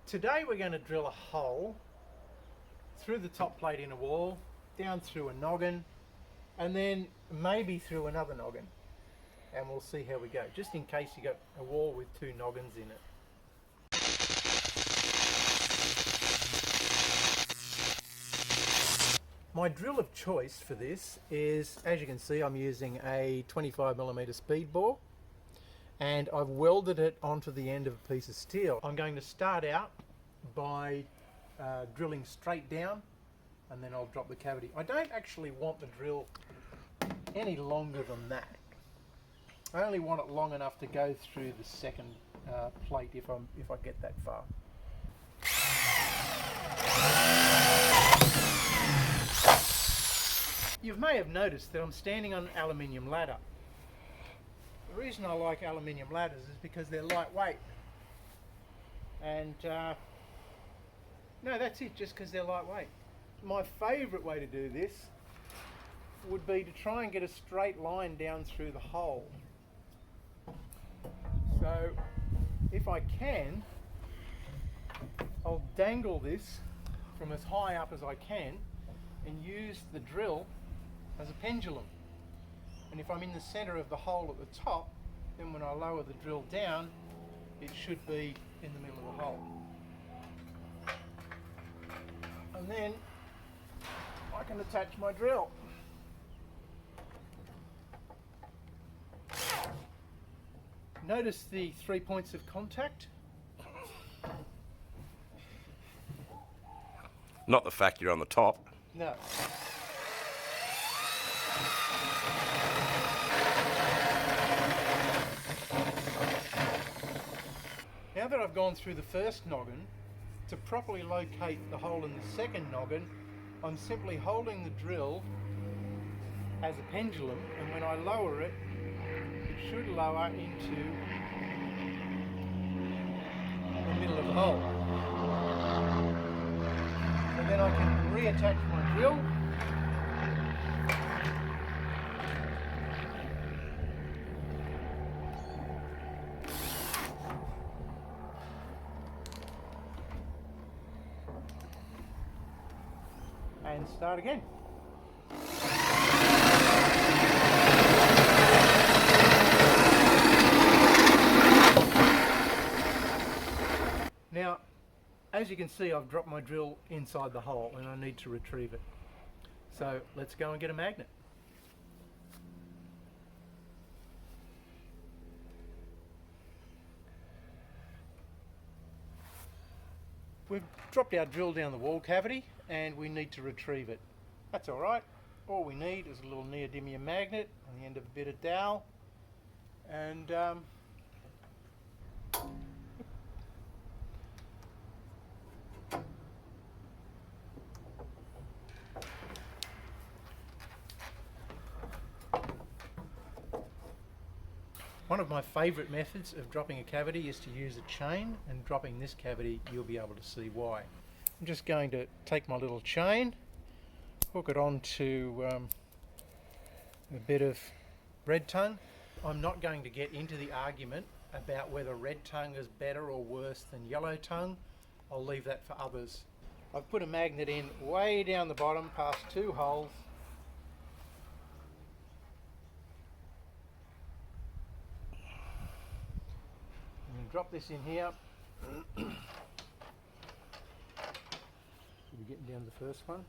Today we're going to drill a hole through the top plate in a wall, down through a noggin, and then maybe through another noggin. And we'll see how we go, just in case you got a wall with two noggins in it. My drill of choice for this is, as you can see, I'm using a 25mm speed bore, and I've welded it onto the end of a piece of steel. I'm going to start out by drilling straight down, and then I'll drop the cavity. I don't actually want the drill any longer than that. I only want it long enough to go through the second plate if I get that far. You may have noticed that I'm standing on an aluminium ladder. The reason I like aluminium ladders is because they're lightweight. And no, that's it, just because they're lightweight. My favourite way to do this would be to try and get a straight line down through the hole. So if I can, I'll dangle this from as high up as I can and use the drill as a pendulum. And if I'm in the centre of the hole at the top, then when I lower the drill down, it should be in the middle of the hole. And then I can attach my drill. Notice the 3 points of contact. Not the fact you're on the top. No. Now that I've gone through the first noggin, to properly locate the hole in the second noggin, I'm simply holding the drill as a pendulum, and when I lower it, it should lower into the middle of the hole. And then I can reattach my drill. And start again. Now, as you can see, I've dropped my drill inside the hole and I need to retrieve it. So let's go and get a magnet. We've dropped our drill down the wall cavity and we need to retrieve it. That's all right. All we need is a little neodymium magnet on the end of a bit of dowel, and one of my favourite methods of dropping a cavity is to use a chain, and dropping this cavity you'll be able to see why. I'm just going to take my little chain, hook it onto a bit of red tongue. I'm not going to get into the argument about whether red tongue is better or worse than yellow tongue. I'll leave that for others. I've put a magnet in way down the bottom past two holes. Drop this in here. We're getting down to the first one.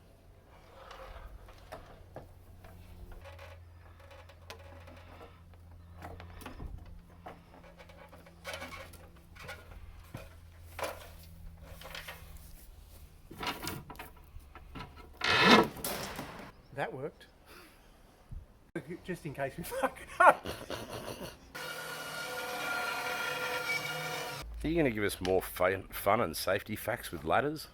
That worked. Just in case we fuck it up. Are you going to give us more fun and safety facts with ladders?